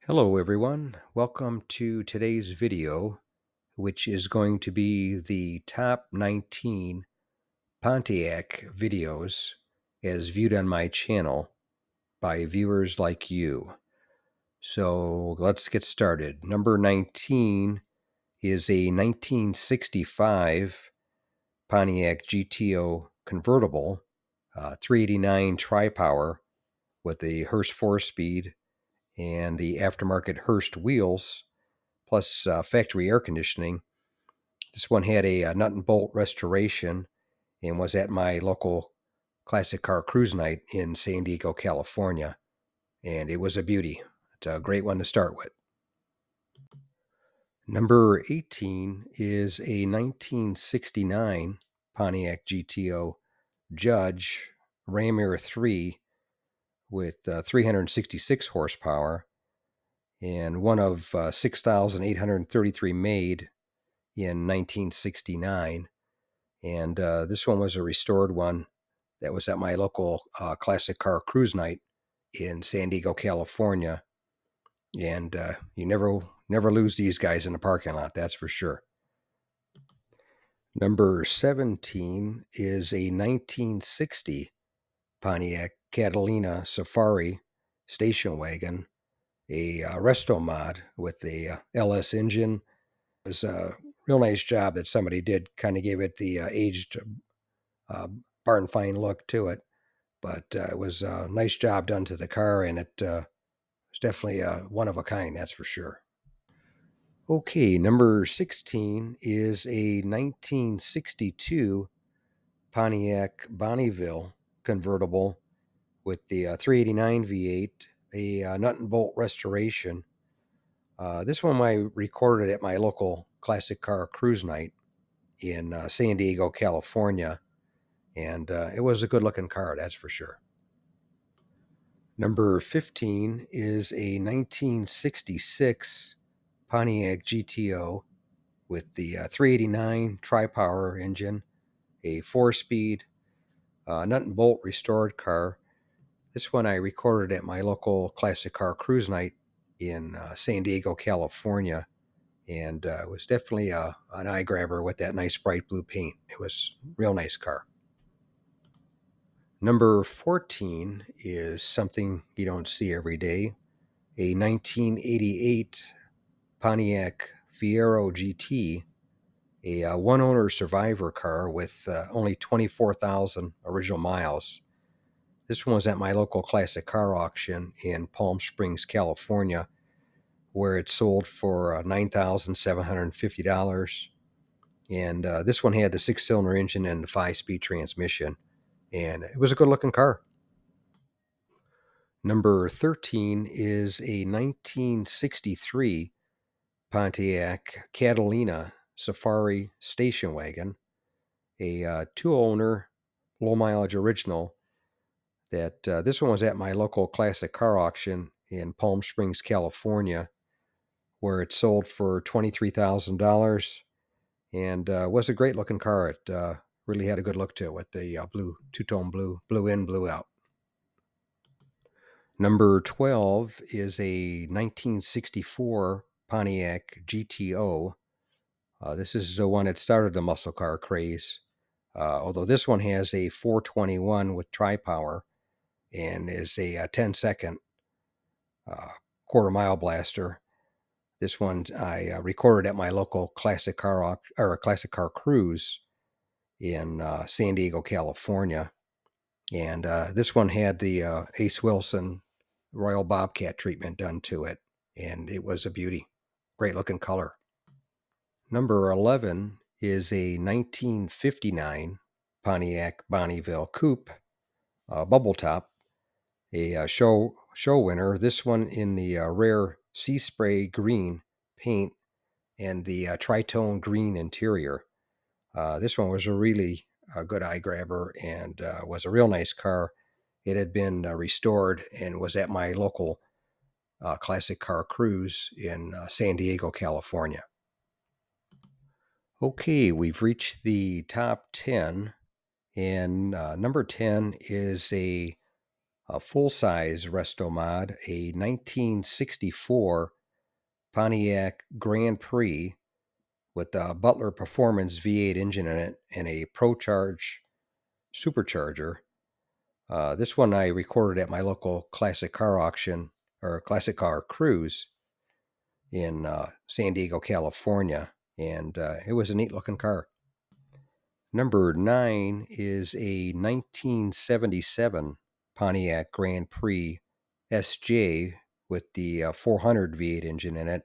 Hello everyone, welcome to today's video, which is going to be the top 19 Pontiac videos as viewed on my channel by viewers like you. So let's get started. Number 19 is a 1965 Pontiac GTO convertible, 389 tri-power with the Hurst 4-speed and the aftermarket Hurst wheels, plus factory air conditioning. This one had a nut and bolt restoration and was at my local classic car cruise night in San Diego, California. And it was a beauty. It's a great one to start with. Number 18 is a 1969 Pontiac GTO Judge Ram Air 3 with 366 horsepower and one of 6,833 made in 1969. And this one was a restored one that was at my local classic car cruise night in San Diego, California. And you never lose these guys in the parking lot, that's for sure. Number 17 is a 1960 Pontiac Catalina Safari station wagon, a resto mod with the LS engine. It was a real nice job that somebody did, kind of gave it the aged barn fine look to it. But it was a nice job done to the car, and it was definitely one of a kind, that's for sure. Okay, number 16 is a 1962 Pontiac Bonneville convertible with the 389 V8, a nut and bolt restoration. This one I recorded at my local classic car cruise night in San Diego, California, and it was a good looking car, that's for sure. Number 15 is a 1966 Pontiac GTO with the 389 tri-power engine, a 4-speed nut and bolt restored car. This one I recorded at my local classic car cruise night in San Diego, California, and it was definitely an eye grabber with that nice bright blue paint. It was a real nice car. Number 14 is something you don't see every day, a 1988 Pontiac Fiero GT, a one-owner survivor car with only 24,000 original miles. This one was at my local classic car auction in Palm Springs, California, where it sold for $9,750. And this one had the 6-cylinder engine and the 5-speed transmission, and it was a good-looking car. Number 13 is a 1963 Pontiac Catalina Safari station wagon, a two-owner, low-mileage original. That this one was at my local classic car auction in Palm Springs, California, where it sold for $23,000, and was a great-looking car. It really had a good look to it with the blue, two-tone blue in, blue out. Number 12 is a 1964 Pontiac GTO. This is the one that started the muscle car craze, although this one has a 421 with tri-power and is a 10-second quarter-mile blaster. This one I recorded at my local classic car cruise in San Diego, California, and this one had the Ace Wilson Royal Bobcat treatment done to it, and it was a beauty. Great looking color. Number 11 is a 1959 Pontiac Bonneville Coupe, bubble top, a show winner. This one in the rare sea spray green paint and the tritone green interior. This one was a really good eye grabber and was a real nice car. It had been restored and was at my local classic car cruise in San Diego, California. Okay, we've reached the top 10, and number 10 is a a full-size resto mod, a 1964 Pontiac Grand Prix with a Butler Performance V8 engine in it and a ProCharge supercharger. This one I recorded at my local classic car auction or classic car cruise in San Diego, California, and it was a neat looking car. Number 9 is a 1977 Pontiac Grand Prix SJ with the 400 V8 engine in it,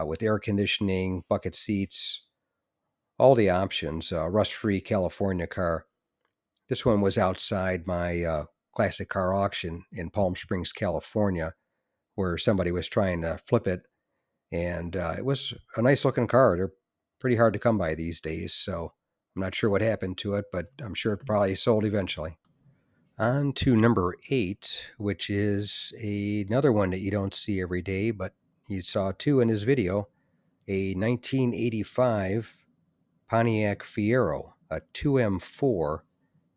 with air conditioning, bucket seats, all the options, rust-free California car. This one was outside my classic car auction in Palm Springs, California, where somebody was trying to flip it. And it was a nice looking car. They're pretty hard to come by these days. So I'm not sure what happened to it, but I'm sure it probably sold eventually. On to number 8, which is another one that you don't see every day, but you saw two in his video, a 1985 Pontiac Fiero, a 2M4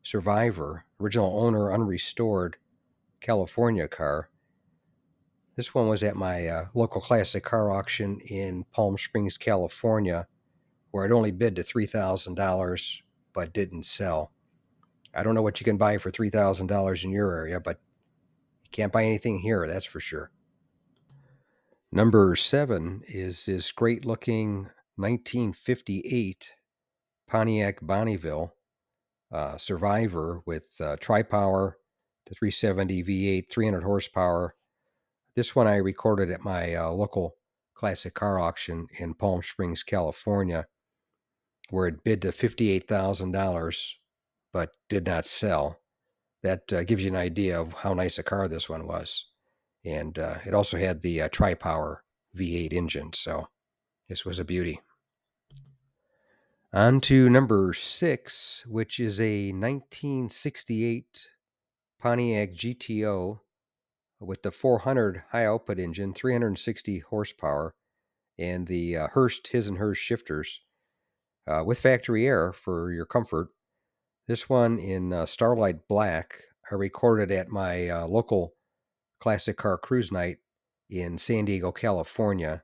Survivor, original owner, unrestored California car. This one was at my local classic car auction in Palm Springs, California, where it only bid to $3,000 but didn't sell. I don't know what you can buy for $3,000 in your area, but you can't buy anything here, that's for sure. Number 7 is this great looking 1958 Pontiac Bonneville Survivor with tri-power, the 370 V8, 300 horsepower. This one I recorded at my local classic car auction in Palm Springs, California, where it bid to $58,000 but did not sell. That gives you an idea of how nice a car this one was. And it also had the tri-power V8 engine, so this was a beauty. On to number 6, which is a 1968 Pontiac GTO with the 400 high output engine, 360 horsepower, and the his and hers shifters with factory air for your comfort. This one in Starlight Black, I recorded at my local classic car cruise night in San Diego, California,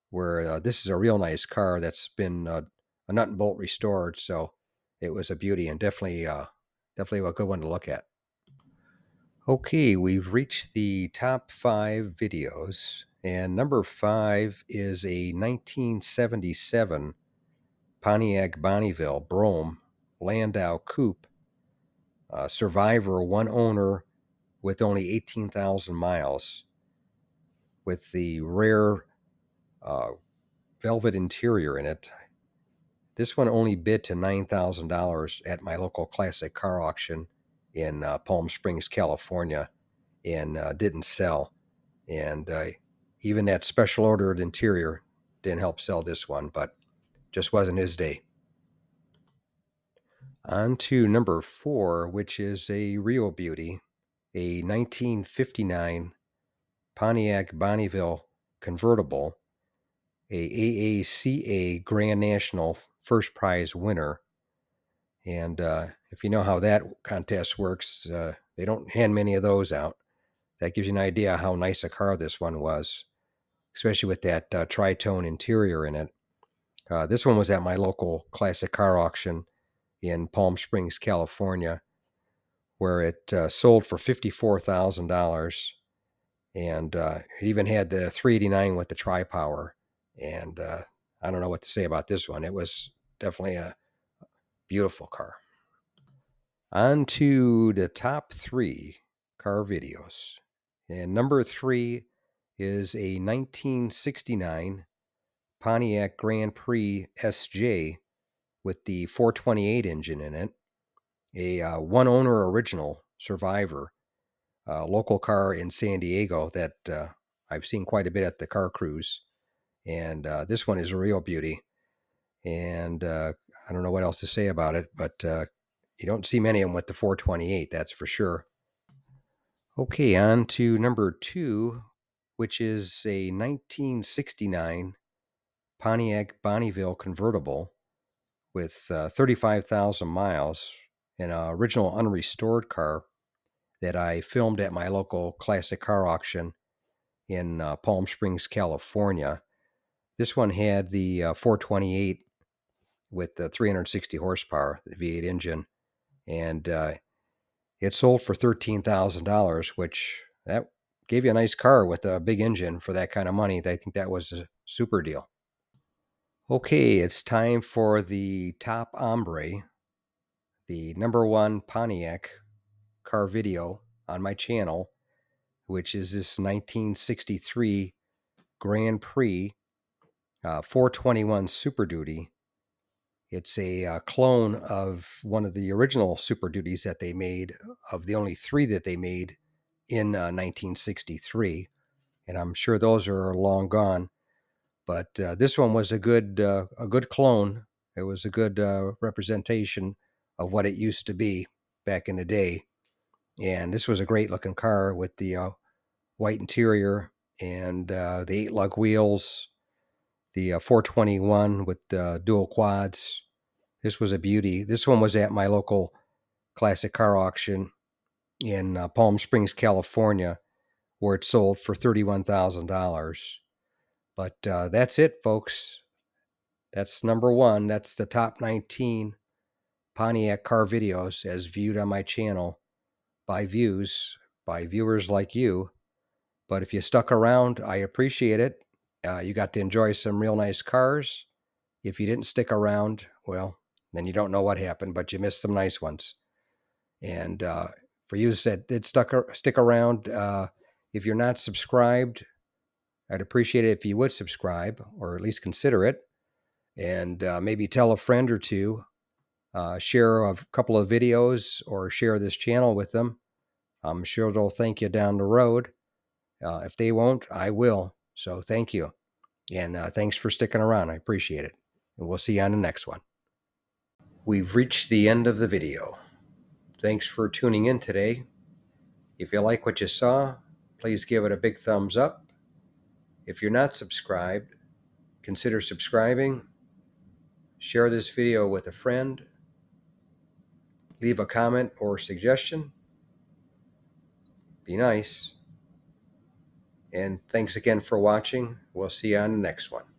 where this is a real nice car that's been a nut and bolt restored. So it was a beauty and definitely a good one to look at. Okay, we've reached the top 5 videos, and number 5 is a 1977 Pontiac Bonneville Brougham Landau Coupe, Survivor, one owner with only 18,000 miles, with the rare velvet interior in it. This one only bid to $9,000 at my local classic car auction in Palm Springs, California, and didn't sell. And even that special ordered interior didn't help sell this one, but just wasn't his day. On to number 4, which is a real beauty, a 1959 Pontiac Bonneville convertible, a AACA Grand National first prize winner. And if you know how that contest works, they don't hand many of those out. That gives you an idea how nice a car this one was, especially with that tri-tone interior in it. This one was at my local classic car auction in Palm Springs, California, where it sold for $54,000. And it even had the 389 with the tri-power. And I don't know what to say about this one. It was definitely a beautiful car. On to the top 3 car videos. And number 3 is a 1969 Pontiac Grand Prix SJ with the 428 engine in it, a one owner original Survivor, local car in San Diego that I've seen quite a bit at the car cruise. And this one is a real beauty. And I don't know what else to say about it, but you don't see many of them with the 428, that's for sure. Okay, on to number 2, which is a 1969 Pontiac Bonneville convertible with 35,000 miles, an original unrestored car that I filmed at my local classic car auction in Palm Springs, California. This one had the 428 with the 360 horsepower, the V8 engine, and it sold for $13,000, which that gave you a nice car with a big engine for that kind of money. I think that was a super deal. Okay, it's time for the top hombre, the number one Pontiac car video on my channel, which is this 1963 Grand Prix 421 Super Duty. It's a clone of one of the original Super Duties that they made, of the only three that they made in 1963. And I'm sure those are long gone. But this one was a good clone. It was a good representation of what it used to be back in the day. And this was a great looking car with the white interior and the 8-lug wheels, the 421 with dual quads. This was a beauty. This one was at my local classic car auction in Palm Springs, California, where it sold for $31,000. But that's it, folks. That's number one. That's the top 19 Pontiac car videos as viewed on my channel by viewers like you. But if you stuck around, I appreciate it. You got to enjoy some real nice cars. If you didn't stick around, well, then you don't know what happened, but you missed some nice ones. And for you that did stick around, if you're not subscribed, I'd appreciate it if you would subscribe, or at least consider it. And maybe tell a friend or two, share a couple of videos, or share this channel with them. I'm sure they'll thank you down the road. If they won't, I will. So thank you. And thanks for sticking around. I appreciate it. And we'll see you on the next one. We've reached the end of the video. Thanks for tuning in today. If you like what you saw, please give it a big thumbs up. If you're not subscribed, consider subscribing. Share this video with a friend. Leave a comment or suggestion. Be nice. And thanks again for watching. We'll see you on the next one.